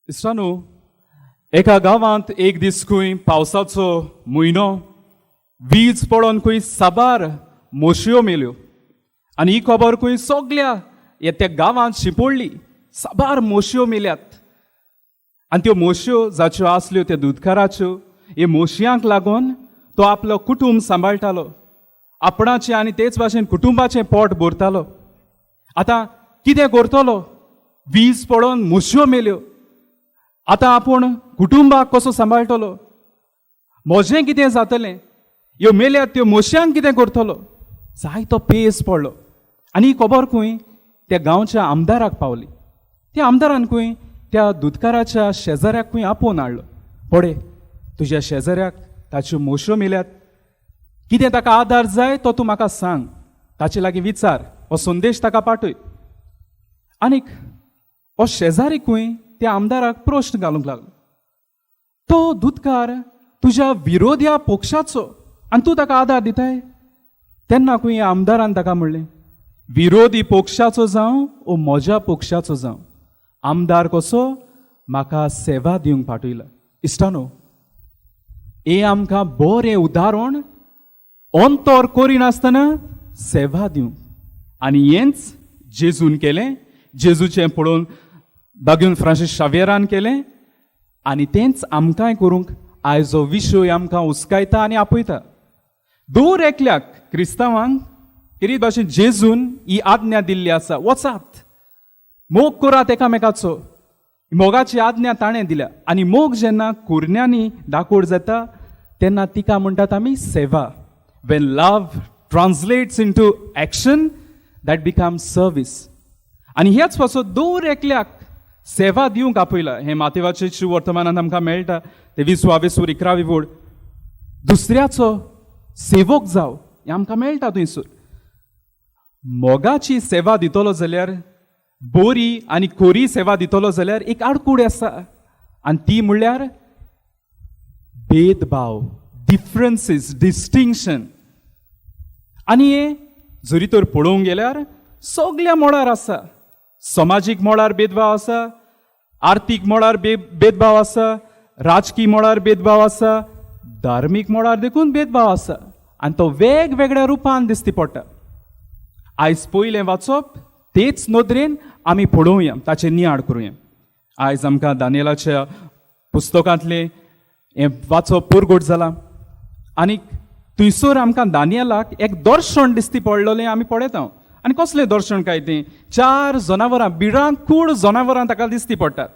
इश्टानो, एका गांवांत एक दीस खंय पावसाचो म्हयनो वीज पडोन खंय साबार मोशयो मेल्यो आनी ही खबर खंय सगल्या त्या गांवांत शिंपडली. साबार मोशयो मेल्यात आनी त्यो मोशयो जाच्यो आसल्यो त्या दुधकाराच्यो, हे मोशयांक लागून तो आपलो कुटुंब सांबाळटालो, आपणाचें आनी तेच भाशेन कुटुंबाचें पोट भरतालो. आतां कितें करतलो? वीज पडोन मोशयो मेल्यो. आतां आपूण कुटुंबाक कसो सांबाळटलो? म्हजें कितें जातलें? ह्यो मेल्यात त्यो मोशयांक कितें करतलो? जायतो पेस पडलो आनी ही खबर खंय त्या गांवच्या आमदाराक पावली. त्या आमदारान खंय त्या दुधकाराच्या शेजाऱ्याक खंय आपोवन हाडलो. पळय, तुज्या शेजाऱ्याक ताच्यो मोशयो मेल्यात, कितें ताका आदार जाय तो तूं म्हाका सांग, ताचे लागीं विचार, हो संदेश ताका पाठय. आनीक हो शेजारी खंय त्या आमदाराक प्रश्न घालूंक लागलो, तो दुधकार तुज्या विरोध्या पक्षाचो आनी तूं ताका आदार दिताय? तेन्ना खंय आमदारान ताका म्हणलें, विरोधी पक्षाचो जावं ओ म्हज्या पक्षाचो जावं, आमदार कसो म्हाका सेवा दिवंक पाठयला. इश्टानो, हे आमकां बरें उदाहरण अंतर करिनासतना सेवा दिवंक. आनी हेंच जेजून केलें. जेजूचें पळोवन बागून फ्रांसीस शावेरान केलें आनी तेंच आमकांय करूंक आयजो विशय आमकां उस्कायता आनी आपयता. दर एकल्याक क्रिस्तांवांक कितें भाशेन जेजून ही आज्ञा दिल्ली आसा, वचात, मोग करात एकामेकाचो. मोगाची आज्ञा ताणें दिल्या आनी मोग जेन्ना कुरण्यांनी दाखोड जाता तेन्ना तिका म्हणटात आमी सेवा. Wien love translates into action, that becomes service. आनी हेच पासून दर एकल्याक सेवा दिवंक आपयला. हें मातेवाचे वर्तमानांत आमकां मेळटा, ते 20-11 वोड. दुसऱ्याचो सेवक जाव हें आमकां मेळटा थंयसर. मोगाची सेवा दितलो जाल्यार, बरी आनी खरी सेवा दितलो जाल्यार एक आडकूड आसा, आनी ती म्हणल्यार भेदभाव, डिफरन्सीस, डिस्टिंक्शन. आनी हे जरी तर पळोवंक गेल्यार सगल्या मोडार आसा. समाजीक मोडार भेदभाव आसा, आर्थीक मोडार भेदभाव आसा, राजकीय मोडार भेदभाव आसा, धार्मीक मोडार देखून भेदभाव आसा, आनी तो वेगवेगळ्या रुपान दिसती पडटा. आयज पयलें वाचप, तेच नदरेन आमी पळोवया, ताचेर नियाळ करुया. आयज आमकां दानियेलाच्या पुस्तकांतलें हें वाचप पुरगोट जालां आनी थंयसर आमकां दानियेलाक एक दर्शन दिसती पडलेलें आमी पळयता. आनी कसलें दर्शन काय तें? 4 जनावरां, बिरांकूड जनावरां ताका दिसती पडटात.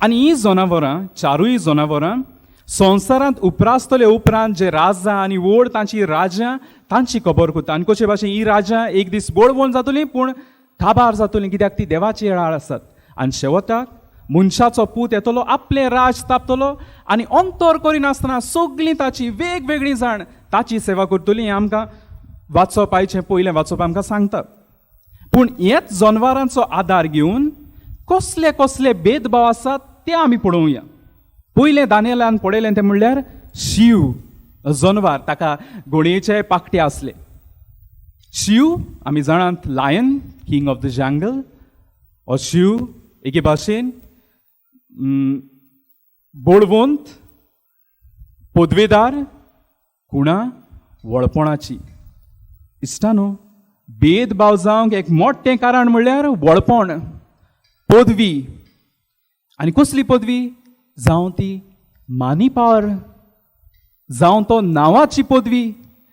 आनी ही जनावरां, 4 जनावरां संवसारांत उपरासतले उपरांत जे राजा आनी व्हड तांची राजा तांची खबर करता. आनी कशे भाशेन ही राजा एक दीस बोळवण जातलीं पूण काबार जातलीं, कित्याक ती देवाची येळार आसात. आनी शेवटाक मनशाचो पूत येतलो, आपलें राज तापतलो आनी अंतर करिनासतना सगळीं ताची वेगवेगळी जाण ताची सेवा करतलीं. हें आमकां वाचप, आयचें पयलें वाचप आमकां सांगता. पूण हेच जनावरांचो आदार घेवन कसले कसले भेदभाव आसात ते आमी पळोवया. पयलें दानियेलान पळयलें तें म्हणल्यार शिव जनवार, ताका घोणयेचे पाकटे आसले. शिव आमी जाणात lion, king of the jungle. हो शिव एके भाशेन बोळवंत, पदवेदार, कुणा वळपणाची. इश्टानो, भेदभाव जावंक एक मोठें कारण म्हणल्यार वळपण, पदवी. आनी कसली पदवी? जावं ती मानी पावर, जावं तो नांवाची पदवी,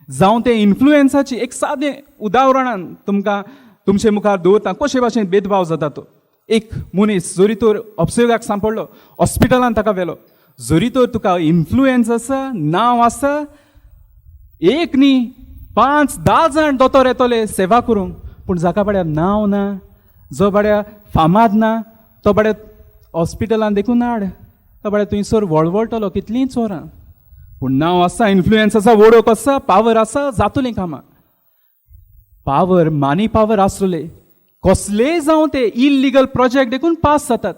जावं ते इन्फ्लुएन्साची. एक सादें उदाहरणान तुमकां तुमचे मुखार दवरता कशे भाशेन भेदभाव जाता तो. एक मनीस जरी तर अपसेगाक सांपडलो, हॉस्पिटलांत ताका व्हेलो, जरी तर तुका इन्फ्लुएन्स आसा, नांव आसा, एक न्ही 5-10 जाण दोतोर येतले सेवा करूंक, पूण जाका बाड्या नांव ना, जो बाड्या फामाद ना, तो बाड्या हॉस्पिटलांत देखून हाड, तो बाड्या थंयसर वळवळटलो कितलींच वरां. पूण नांव आसा, इन्फ्लुएन्स आसा, वळख आसा, पावर आसा, जातलीं कामां. पावर, मानी पावर आसलें, कसलेय जावं ते इल्लिगल प्रोजेक्ट देखून पास जातात.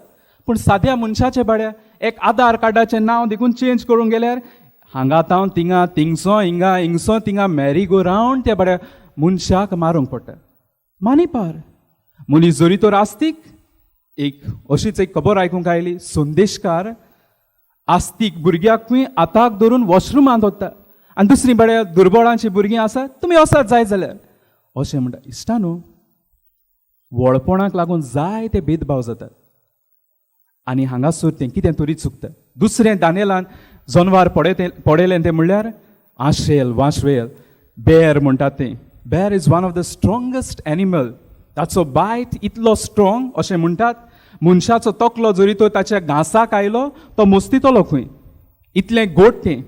पूण साद्या मनशाचे बाड्या एक आधार कार्डाचें नांव देखून चेंज करूंक गेल्यार हांगा तावन थिंगा, थिंगसो हिंगा, हिंगसो थिंगा मॅरी गो रावंड त्या बाड्या मनशाक मारूंक पडटा. मानी पावर. मनीस जरी तर आस्तीक अशीच एक खबर आयकूंक आयली. संदेशकार आस्तीक भुरग्याकूय आताक धरून वॉशरुमांत वता आनी दुसरी बड्या दुर्बळांची भुरगीं आसात, तुमी वसात जाय जाल्यार अशें म्हणटा. इश्टा न्हू, वळपणाक लागून जायते भेदभाव जातात आनी हांगासर तें कितें तरी चुकता. दुसरें दानियेलान जनवार पडयलें तें म्हणल्यार आशेल वांशवेल बेर म्हणटात तें. Bear is one of the strongest animal. ताचो बायट इतलो स्ट्रॉंग अशें म्हणटात, मनशाचो तकलो जरी तो ताच्या घांसाक आयलो तो मस्तितलो खंय, इतलें गोड तें.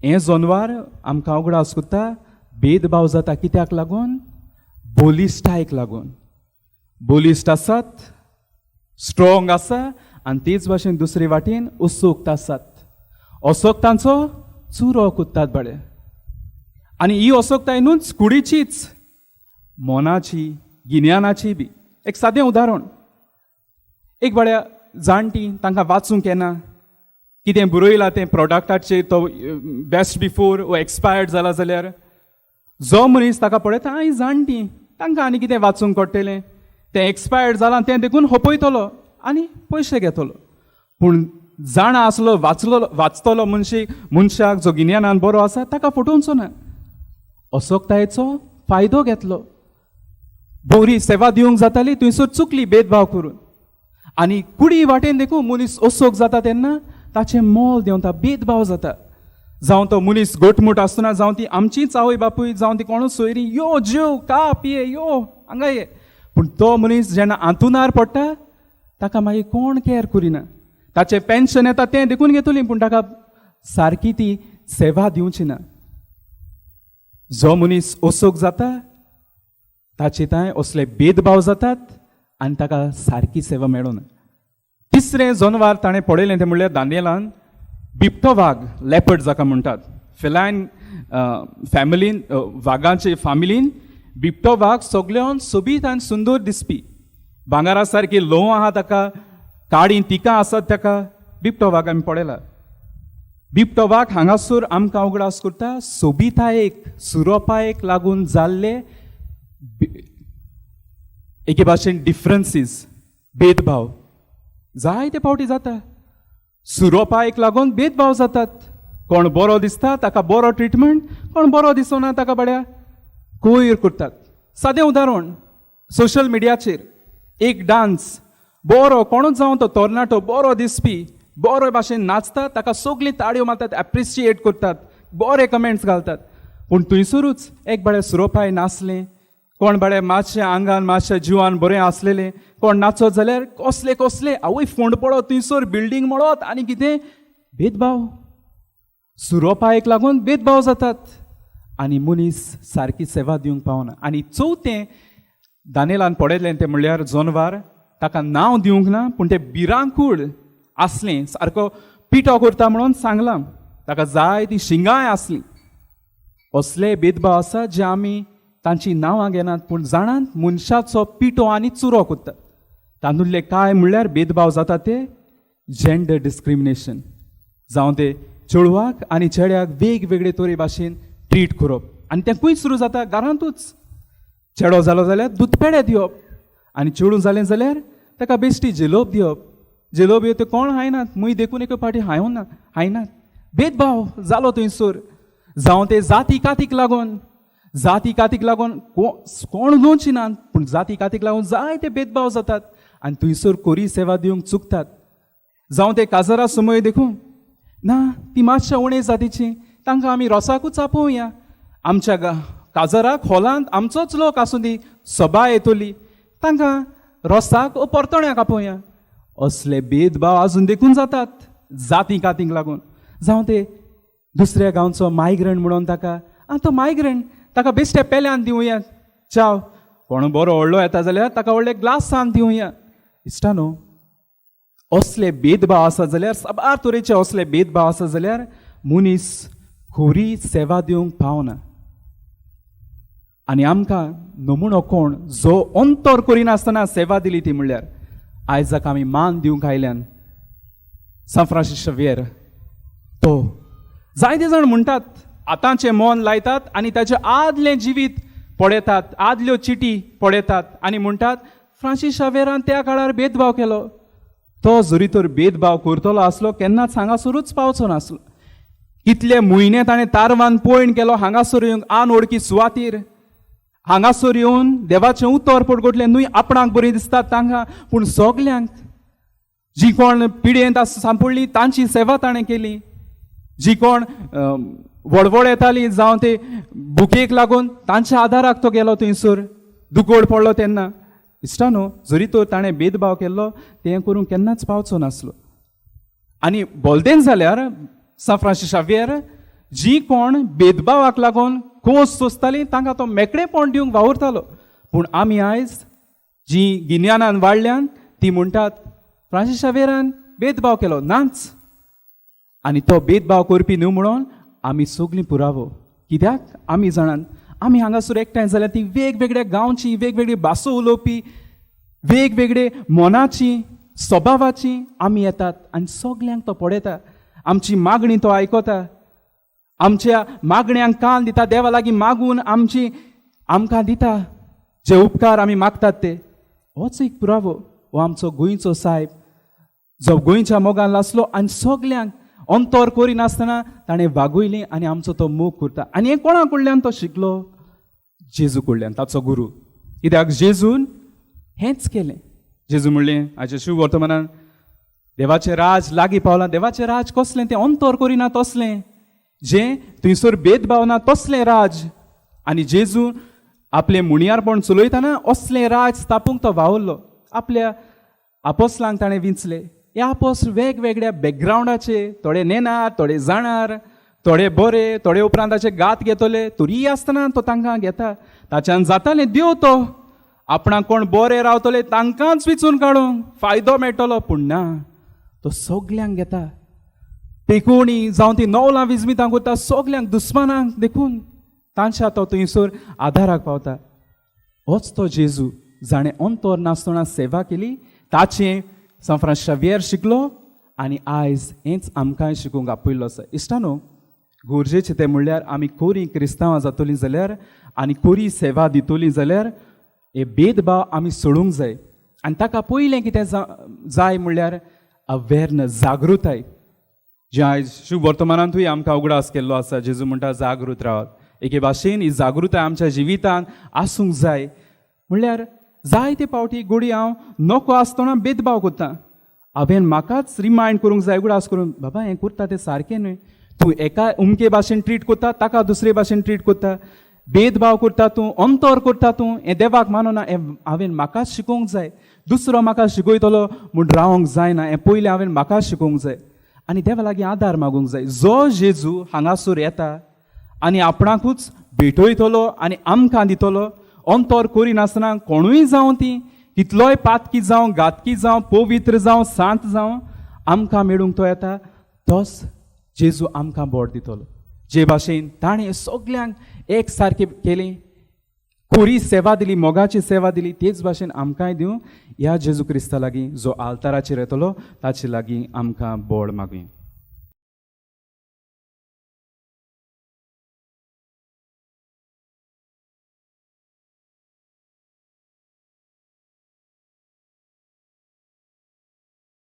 हें जनवार आमकां उगडास कोत्ता. भेदभाव जाता कित्याक लागून? बोलिश्टायेक लागून. बोलिश्ट आसात, स्ट्रॉंग आसा, आनी तेच भाशेन दुसरे वाटेन उत्सुक्त आसात. असोक्तांचो चुरो कुत्तात बडे. आनी ही असोक्ताय न्हूच कुडीचीच, मोनाची, गिन्यानाची बी. एक सादें उदाहरण. एक बड्या जाणटी, तांकां वाचूंक येना, कितें बरयलां तें प्रोडक्टाचेर तो बेस्ट बिफोर वो एक्सपायर्ड जाला जाल्यार जो मनीस ताका पळयता, ही जाणटी, तांकां आनी कितें वाचूंक पडटलें, तें एक्सपायर्ड जालां तें देखून होपयतलो आनी पयशे घेतलो. पूण जाणा आसलो, वाचतलो मनशाक जो गिन्यानान बरो आसा ताका फटोवचो ना. असोक्तायेचो फायदो घेतलो. बरी सेवा दिवंक जाताली, थंयसर चुकली भेदभाव करून. आनी कुडी वाटेन देखून मनीस असोक जाता तेन्ना ताचें मोल देंवता, भेदभाव जाता. जावं तो मनीस गोटमूट आसतना, जावं ती आमचीच आवय बापूय, जावं ती कोणूच सोयरी, यो जेव का पिये, यो हांगा ये. पूण तो मनीस जेन्ना आंतुनार पडटा ताका मागीर कोण केअर करिना. ताचें पेन्शन येता तें देखून घेतली, पूण ताका सारकी ती सेवा दिवची ना. जो मनीस ओसोक जाता ताचे थंय असले भेदभाव जातात आनी ताका सारकी सेवा मेळना. तिसरें जनवार ताणें पळयलें तें म्हणल्यार दानियेलान बिबटो वाग, लेपर्ड जाका म्हणटात. फेलायन फॅमिलीन, वागाचे फामिलीन बिबटो वाग सगळ्यान सोबीत आनी सुंदर दिसपी. भांगारा सारकी ल्हव आहा ताका, काळी तिकां आसात ताका, बिबटो वाग आमी पळयला. बिबटो वाग हांगासर आमकां उगडास करता सोबितायेक, सुरोपायेक लागून जाल्ले एके भाशेन डिफरन्सीस, भेदभाव जायते फावटी जाता. सुरोपायेक लागून भेदभाव जातात. कोण बरो दिसता ताका बरो ट्रिटमेंट, कोण बरो दिसना ताका बड्या कोयर करतात. सादें उदाहरण, सोशल मिडियाचेर एक डान्स बरो, कोणूच जावं तो तरणाटो बरो दिसपी, बरो भाशेन नाचता, ताका सगळीं ताळयो मारतात, एप्रिशिएट करतात, बरे कमेंट्स घालतात. पूण थंयसरूच एक बडें सुरोपाय नाचलें, कोण बडें मातशें आंगान मातशें जिवान बरें आसलेलें, कोण नाचत जाल्यार कसले कसले आवय फोंड पडत, थंयसर बिल्डींग मोडत आनी कितें भेदभाव. सुरोपायेक लागून भेदभाव जातात आनी मनीस सारकी सेवा दिवंक पावना. आनी चवथें दानियेलान पळयलें तें म्हणल्यार जनवार, ताका नांव दिवंक ना, पूण तें भिरांकूळ आसलें, सारको पिठो करता म्हणून सांगलां. ताका जाय ती शिंगाय आसलीं. असले भेदभाव आसा जे आमी तांची नांवां घेनात, पूण जाणात मनशाचो पिठो आनी चुरो करतात. तातूंतले कांय म्हणल्यार भेदभाव जाता ते जेंडर डिस्क्रिमिनेशन, जावं ते चेडवाक आनी चेड्याक वेगवेगळे तरे भाशेन ट्रीट करप. आनी तें खंय सुरू जाता? घरांतूच. चेडो जालो जाल्यार दूदपेडे दिवप, आनी चेडूं जालें जाल्यार ताका बेश्टी जेलोब दिवप. जेलोब ते कोण हायनात, मुय देखून एक फाटी हायनात. भेदभाव जालो थंयसर. जावं ते जाती कातीक लागून कोण उलोवची नात, पूण जाती कातीक लागून जायते भेदभाव जातात आनी थंयसर कोरी सेवा दिवंक चुकतात. जावं ते काजरा समोय देखून ना, ती मातशा उणे जातीची, तांकां आमी रोसाकूच आपोवया. आमच्या काजराक हॉलांत आमचोच लोक आसूं दी, सभा येतली, तांकां रोसाक परतोण्याक आपोवया. असले भेदभाव आजून देखून जातात जाती कातीक लागून. जावं ते दुसऱ्या गांवचो मायग्रंट म्हणून ताका, तो मायग्रंट, ताका बेश्टे पेल्यान दिवया चाव. कोण बरो व्हडलो येता जाल्यार ताका व्हडले ग्लासान दिवया. इश्टानो, असले भेदभाव आसा जाल्यार, साबार तरेचे असले भेदभाव आसा जाल्यार मनीस खरी सेवा दिवंक पावना. आनी आमकां नमुनो कोण जो अंतर करिनासतना सेवा दिली ती म्हणल्यार आयजाक आमी मान दिवंक आयल्यान सान फ्रांसीस झेवियर. तो जायते जाण म्हणटात आतांचें मोन लायतात आनी ताचें आदलें जिवीत पळयतात, आदल्यो चिटी पळयतात आनी म्हणटात फ्रांसीस शावेरान त्या काळार भेदभाव केलो. तो जरी तर भेदभाव करतलो आसलो केन्नाच हांगासरूच पावचो नासलो. कितले म्हयने ताणें तारवान पयण केलो हांगासर येवंक अनवळखी सुवातीर. हांगासर येवन देवाचें उतर पडगोटलें न्हय आपणाक बरी दिसता तांकां, पूण सगल्यांक जी कोण पिड्येंत सांपडली तांची सेवा ताणें केली. जी कोण वडवड येताली जावं ते बुकेक लागून तांच्या आदाराक तो गेलो थंयसर दुकोड पडलो तेन्ना. इश्टानो, जरी तो ताणें भेदभाव केल्लो तें करूंक केन्नाच पावचो नासलो. आनी बोलदेन जाल्यार सान फ्रांसीस शावेर जी कोण भेदभावाक लागून खोस सोंसतालीं तांकां तो मेकळेपण दिवंक वावुरतालो. पूण आमी आयज जी गिन्यानान वाडल्यान ती म्हणटात फ्रांसीस शावेरान भेदभाव केलो नाच. आनी तो भेदभाव करपी न्हू म्हणून आमी सगळीं पुरावो. कित्याक आमी जाणात आमी हांगासर एकठांय जाल्यार ती वेगवेगळ्या गांवची वेगवेगळी भासो उलोवपी वेगवेगळे मनाची स्वभावाची आमी येतात आनी सगल्यांक तो पळयता. आमची मागणी तो आयकता. आमच्या मागण्यांक कान दिता. देवा लागीं मागून आमकां दिता जे उपकार आमी मागतात ते. होच एक पुरावो हो आमचो गोंयचो साहेब जो गोंयच्या मोगान आसलो आनी सगल्यांक अंतर करिनासतना ताणें वागयलें आनी आमचो तो मोग करता. आनी हें कोणा कडल्यान तो शिकलो? जेजू कडल्यान, ताचो गुरू. कित्याक जेजून हेंच केलें. जेजू म्हणलें हाचे शिव वर्तमानान देवाचें राज लागीं पावलां. देवाचें राज कसलें? तें अंतर करिना तसलें, जें थंयसर भेदभाव ना तसलें राज. आनी जेजू आपलें मुणयारपण चलयतना असलें राज स्थापूंक तो वावुरलो. आपल्या आपोस्लांक ताणें विंचले. हे आपोस्ल वेगवेगळ्या बॅकग्रावंडाचे, थोडे नेणार, थोडे जाणार, थोडे बरे, थोडे उपरांत ताचे गात घेतले. तरी आसतना तो तांकां घेता. ताच्यान जातालें देव तो आपणाक कोण बरे रावतले तांकांच विचून काडूंक फायदो मेळटलो. पूण ना, तो सगल्यांक घेता. पेकोणी जावं ती नवलां विजमितां करता सगल्यांक दुस्मानांक देखून तांच्या तो थंयसर आदाराक पावता. होच तो जेजू जाणें अंतर नासतना सेवा केली. ताचें सान फ्रांसीस शावेर शिकलो आनी आयज हेंच आमकांय शिकूंक आपयल्लो आसा. इश्टानो, गरजेचें तें म्हणल्यार आमी खरी क्रिस्तांवां जातलीं जाल्यार आनी खरी सेवा दितलीं जाल्यार हे भेदभाव आमी सोडूंक जाय. आनी ताका पयलें कितें जाय म्हणल्यार अवेरनस, जागृताय, जे आयज शिव वर्तमानांतूय आमकां उगडास केल्लो आसा. जेजू म्हणटा जागृत रावत. एके भाशेन ही जागृताय आमच्या जिवितांत आसूंक जाय. म्हणल्यार जायते फावटी घोडी हांव नको आसतना भेदभाव करता. हांवें म्हाकाच रिमायंड करूंक जाय उगडास करून, बाबा हें करता तें सारकें न्हय. तूं एका उमके भाशेन ट्रीट करता, ताका दुसरे भाशेन ट्रीट करता. भेदभाव करता तूं, अंतर करता तूं, हें देवाक मानना. हें हांवें म्हाकाच शिकोवंक जाय. दुसरो म्हाका शिकयतलो म्हूण रावंक जायना. हें पयलें हांवें म्हाकाच शिकोवंक जाय आनी देवा लागीं आदार मागूंक जाय. जो जेजू हांगासर येता आनी आपणाकूच भेटयतलो आनी आमकां दितलो, अंतर करिनासतना कोणूय जावं ती कितलोय पातकी जावं, घातकी जावं, पवित्र जावं, सांत जावं, आमकां मेळूंक तो येता. तोच जेजू आमकां बोड दितलो. जे भाशेन ताणें सगल्यांक एक सारकें केलें, खरी सेवा दिली, मोगाची सेवा दिली, तेच भाशेन आमकांय दिवं. ह्या जेजू क्रिस्ता लागीं जो आल्ताराचेर येतलो ताचे लागीं आमकां बोड मागुया.